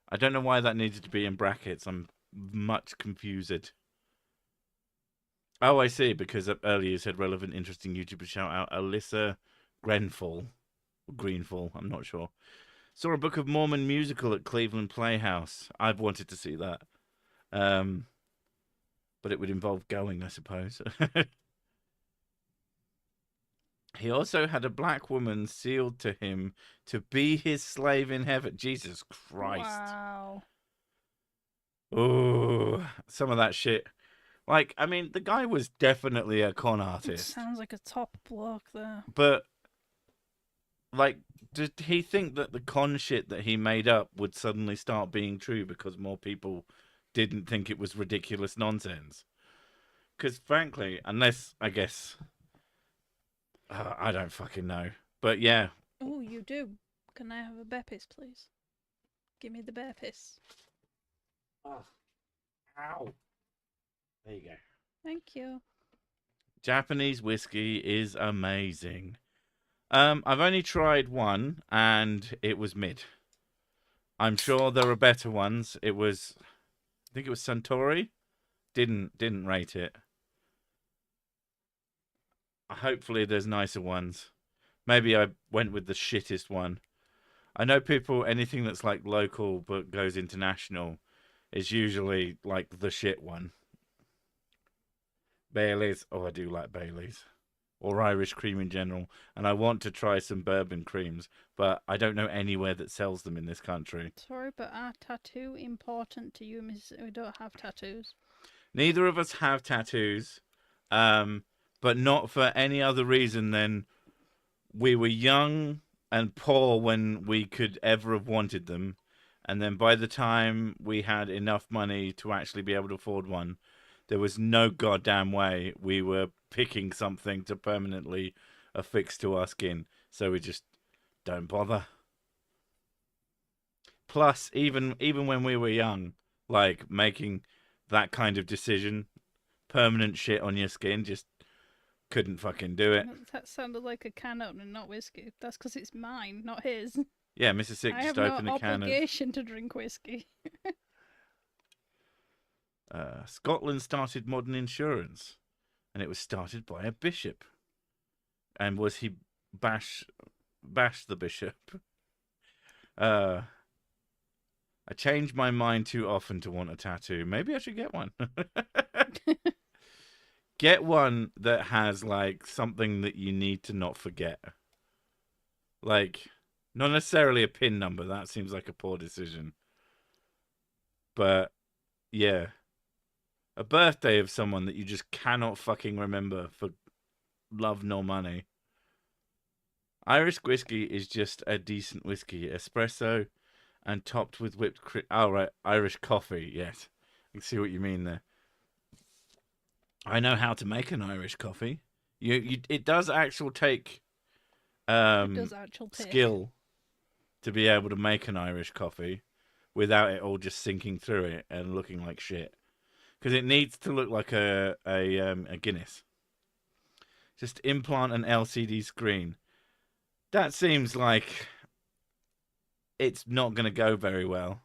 I don't know why that needed to be in brackets. I'm much confused. Oh, I see, because earlier you said relevant, interesting YouTuber shout out Alyssa Grenfall. Greenfall, I'm not sure. Saw a Book of Mormon musical at Cleveland Playhouse. I've wanted to see that. But it would involve going, I suppose. He also had a black woman sealed to him to be his slave in heaven. Jesus Christ. Wow. Ooh, some of that shit. Like, I mean, the guy was definitely a con artist. Sounds like a top bloke there. But, like, did he think that the con shit that he made up would suddenly start being true because more people didn't think it was ridiculous nonsense? Because, frankly, unless, I guess... I don't fucking know. But, yeah. Oh, you do. Can I have a bear piss, please? Give me the bear piss. Oh. Ow. There you go. Thank you. Japanese whiskey is amazing. I've only tried one, and it was mid. I'm sure there are better ones. I think it was Suntory. Didn't rate it. Hopefully there's nicer ones. Maybe I went with the shittest one. I know people, anything that's like local but goes international is usually like the shit one. Bailey's. Oh, I do like Bailey's. Or Irish cream in general. And I want to try some bourbon creams, but I don't know anywhere that sells them in this country. Sorry, but are tattoo important to you, Miss? We don't have tattoos. Neither of us have tattoos, but not for any other reason than we were young and poor when we could ever have wanted them. And then by the time we had enough money to actually be able to afford one, there was no goddamn way we were picking something to permanently affix to our skin. So we just don't bother. Plus, even when we were young, like making that kind of decision, permanent shit on your skin, just couldn't fucking do it. That sounded like a can opener, not whiskey. That's because it's mine, not his. Yeah, Mrs. Sick I just have opened no a can of... obligation to drink whiskey. Scotland started modern insurance, and it was started by a bishop. And was he bash the bishop? I change my mind too often to want a tattoo. Maybe I should get one. Get one that has like something that you need to not forget. Like, not necessarily a pin number. That seems like a poor decision. But yeah, a birthday of someone that you just cannot fucking remember for love nor money. Irish whiskey is just a decent whiskey. Espresso and topped with whipped cream. Oh, right. Irish coffee. Yes. I can see what you mean there. I know how to make an Irish coffee. It does actually take skill to be able to make an Irish coffee without it all just sinking through it and looking like shit. Because it needs to look like a Guinness. Just implant an LCD screen. That seems like it's not going to go very well.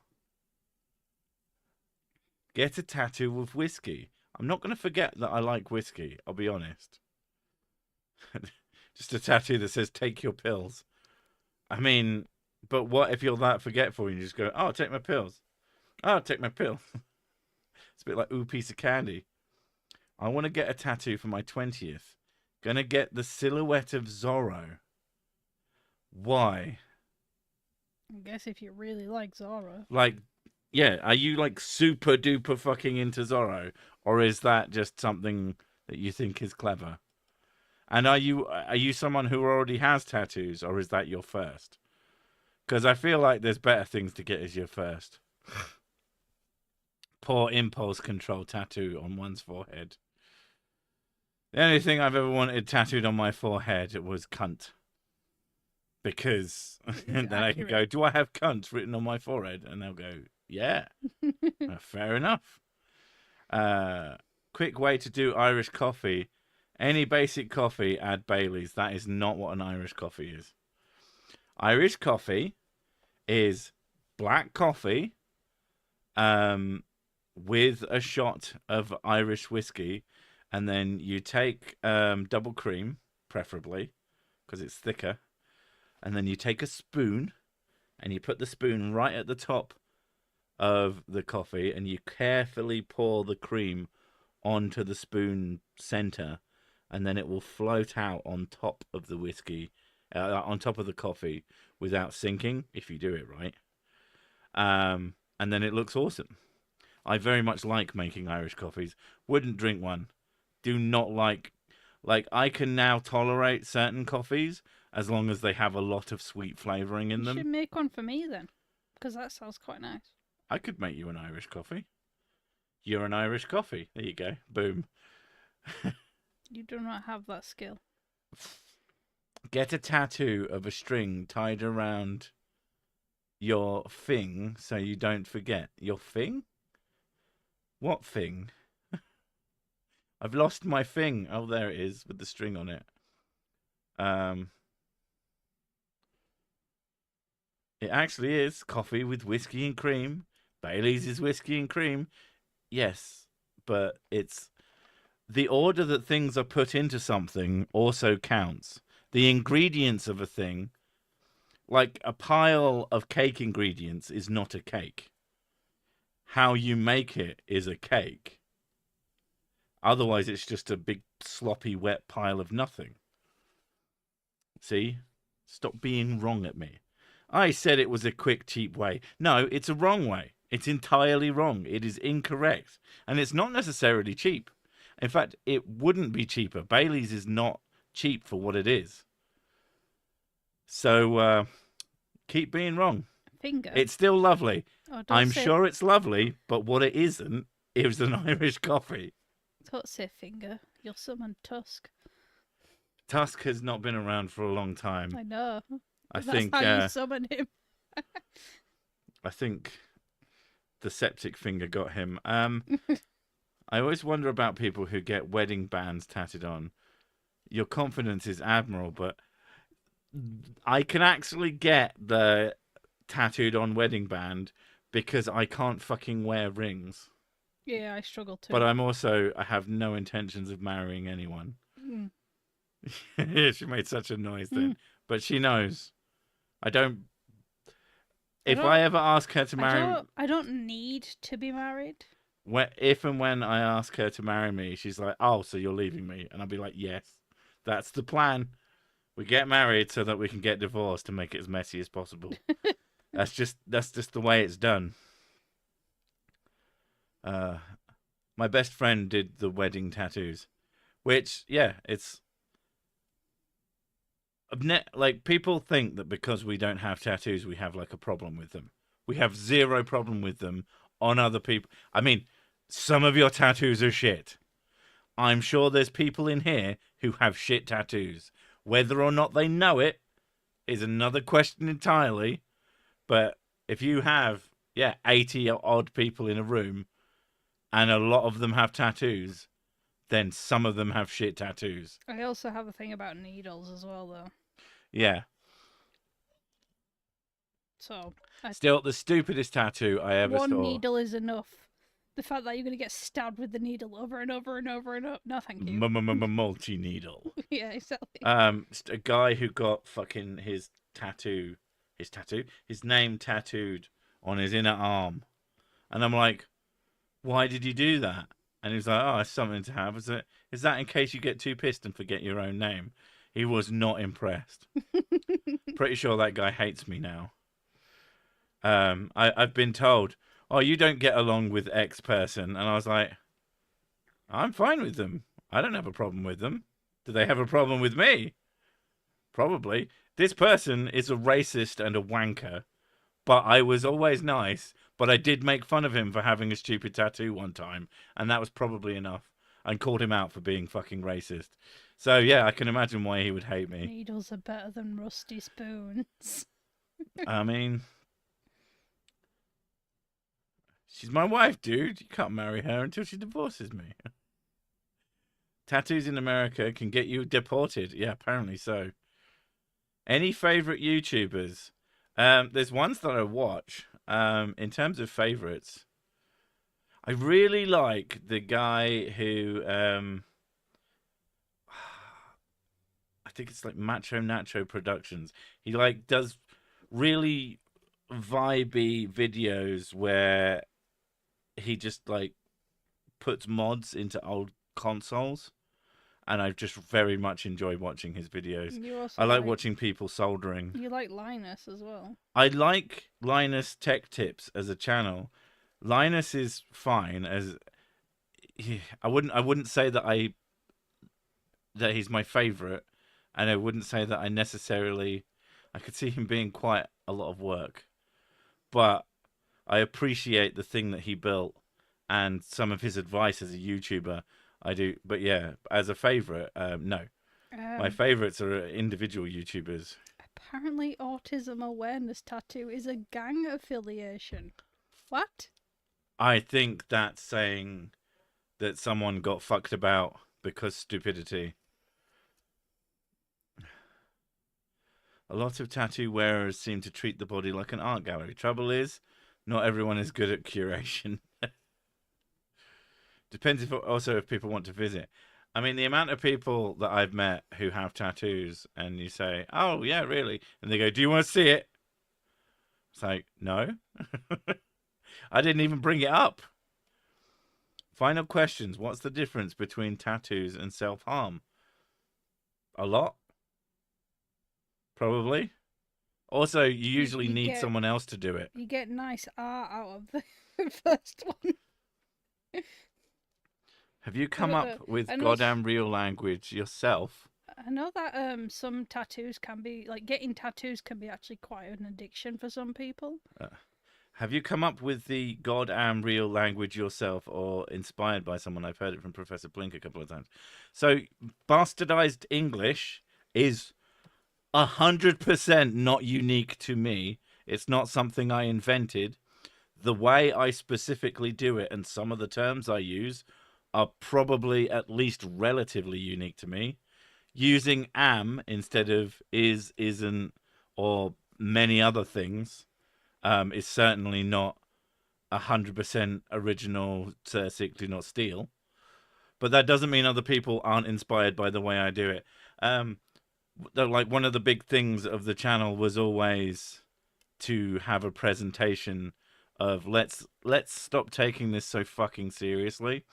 Get a tattoo with whiskey. I'm not going to forget that I like whiskey, I'll be honest. Just a tattoo that says, take your pills. I mean, but what if you're that forgetful and you just go, oh, I'll take my pills. Oh, I'll take my pill. It's a bit like, ooh, piece of candy. I want to get a tattoo for my 20th. Gonna get the silhouette of Zorro. Why? I guess if you really like Zorro. Like, yeah, are you like super duper fucking into Zorro? Or is that just something that you think is clever? And are you someone who already has tattoos, or is that your first? Because I feel like there's better things to get as your first. poor impulse control tattoo on one's forehead. The only thing I've ever wanted tattooed on my forehead was cunt. Because then I can go, do I have cunt written on my forehead? And they'll go, yeah. Fair enough. Quick way to do Irish coffee. Any basic coffee, add Baileys. That is not what an Irish coffee is. Irish coffee is black coffee with a shot of Irish whiskey, and then you take double cream, preferably, because it's thicker, and then you take a spoon, and you put the spoon right at the top of the coffee, and you carefully pour the cream onto the spoon center, and then it will float out on top of the whiskey, on top of the coffee, without sinking, if you do it right. And then it looks awesome. I very much like making Irish coffees. Wouldn't drink one. Do not like I can now tolerate certain coffees as long as they have a lot of sweet flavouring in them. You should make one for me then, because that sounds quite nice. I could make you an Irish coffee. You're an Irish coffee. There you go. Boom. You do not have that skill. Get a tattoo of a string tied around your thing so you don't forget. Your thing? What thing? I've lost my thing. Oh, there it is with the string on it. It actually is coffee with whiskey and cream. Bailey's is whiskey and cream. Yes, but it's the order that things are put into something also counts. The ingredients of a thing, like a pile of cake ingredients, is not a cake. How you make it is a cake. Otherwise, it's just a big, sloppy, wet pile of nothing. See? Stop being wrong at me. I said it was a quick, cheap way. No, it's a wrong way. It's entirely wrong. It is incorrect. And it's not necessarily cheap. In fact, it wouldn't be cheaper. Bailey's is not cheap for what it is. So, keep being wrong. Finger. It's still lovely. Oh, I'm sure it's lovely, but what it isn't is an Irish coffee. Don't say finger. You'll summon Tusk. Tusk has not been around for a long time. I know. That's how you summon him. I think the septic finger got him. I always wonder about people who get wedding bands tatted on. Your confidence is admirable, but I can actually get the tattooed on wedding band because I can't fucking wear rings. Yeah, I struggle too. But I have no intentions of marrying anyone. She made such a noise then. But she knows. If I ever ask her to marry... I don't need to be married. If and when I ask her to marry me, she's like, oh, so you're leaving me? And I'll be like, yes, that's the plan. We get married so that we can get divorced and make it as messy as possible. That's just the way it's done. My best friend did the wedding tattoos, which, yeah, it's... Like, people think that because we don't have tattoos, we have, like, a problem with them. We have zero problem with them on other people. I mean, some of your tattoos are shit. I'm sure there's people in here who have shit tattoos. Whether or not they know it is another question entirely. But if you have, 80 odd people in a room and a lot of them have tattoos, then some of them have shit tattoos. I also have a thing about needles as well, though. Yeah. So, still, the stupidest tattoo I ever saw. One needle is enough. The fact that you're going to get stabbed with the needle over and over and over and over. No, thank you. Multi-needle. Yeah, exactly. A guy who got fucking his name tattooed on his inner arm. And I'm like, why did you do that? And he's like, oh, it's something to have. Is that in case you get too pissed and forget your own name? He was not impressed. Pretty sure that guy hates me now. I've been told, oh, you don't get along with X person. And I was like, I'm fine with them. I don't have a problem with them. Do they have a problem with me? Probably. This person is a racist and a wanker. but I was always nice. But I did make fun of him for having a stupid tattoo one time, and that was probably enough. And called him out for being fucking racist. So yeah, I can imagine why he would hate me. Needles are better than rusty spoons. I mean, she's my wife, dude. You can't marry her until she divorces me. Tattoos in America can get you deported. Yeah, apparently so. Any favorite YouTubers? There's ones that I watch. In terms of favorites, I really like the guy who I think it's like Macho Nacho Productions. He like does really vibey videos where he just like puts mods into old consoles, and I just very much enjoy watching his videos. You also I like watching people soldering. You like Linus as well. I like Linus Tech Tips as a channel. Linus is fine as I wouldn't say that he's my favorite, and I wouldn't say that I could see him being quite a lot of work, but I appreciate the thing that he built and some of his advice as a YouTuber. I do, but yeah, as a favorite, no. My favorites are individual YouTubers. Apparently, Autism Awareness Tattoo is a gang affiliation. What? I think that's saying that someone got fucked about because stupidity. A lot of tattoo wearers seem to treat the body like an art gallery. Trouble is, not everyone is good at curation. Depends if people want to visit. I mean, the amount of people that I've met who have tattoos, and you say, "Oh yeah, really?" and they go, "Do you want to see it?" It's like, no. I didn't even bring it up. Final questions. What's the difference between tattoos and self-harm? A lot. Probably. Also, you usually need someone else to do it. You get nice art out of the first one. Have you come up with goddamn real language yourself? I know that some tattoos can be, like, getting tattoos can be actually quite an addiction for some people. Have you come up with the goddamn real language yourself, or inspired by someone? I've heard it from Professor Blink a couple of times. So, bastardized English is 100% not unique to me. It's not something I invented. The way I specifically do it and some of the terms I use are probably at least relatively unique to me. Using am instead of is, isn't, or many other things is certainly not 100% original, sickly not steal. But that doesn't mean other people aren't inspired by the way I do it. Like, one of the big things of the channel was always to have a presentation of let's stop taking this so fucking seriously,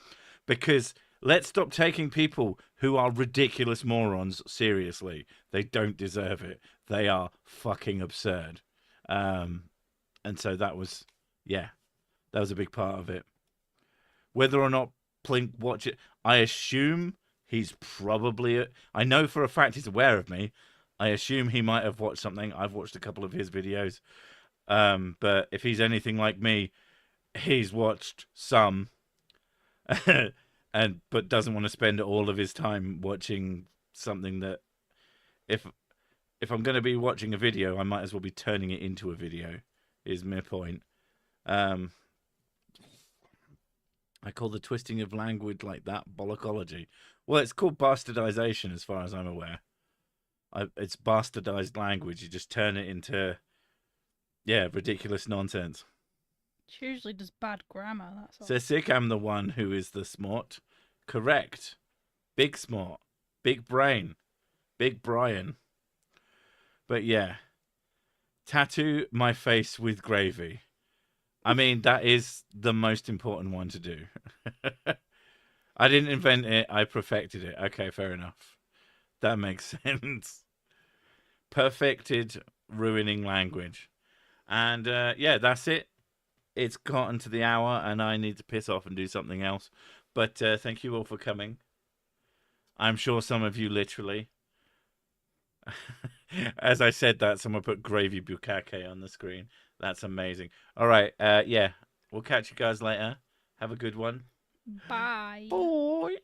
because let's stop taking people who are ridiculous morons seriously. They don't deserve it. They are fucking absurd. And so that was a big part of it. Whether or not Plink watch it, I assume he's probably... I know for a fact he's aware of me. I assume he might have watched something. I've watched a couple of his videos. But if he's anything like me, he's watched some, but doesn't want to spend all of his time watching something that... If I'm going to be watching a video, I might as well be turning it into a video, is my point. I call the twisting of language like that bollockology. Well, it's called bastardization as far as I'm aware. It's bastardized language. You just turn it into, ridiculous nonsense. It's usually just bad grammar, that's all. So sick I'm the one who is the smart. Correct. Big smart. Big brain. Big Brian. But yeah. Tattoo my face with gravy. I mean, that is the most important one to do. I didn't invent it. I perfected it. Okay, fair enough. That makes sense. Perfected ruining language. And that's it. It's gotten to the hour and I need to piss off and do something else. But thank you all for coming. I'm sure some of you literally... As I said that, someone put gravy bukkake on the screen. That's amazing. All right. Yeah. We'll catch you guys later. Have a good one. Bye. Bye.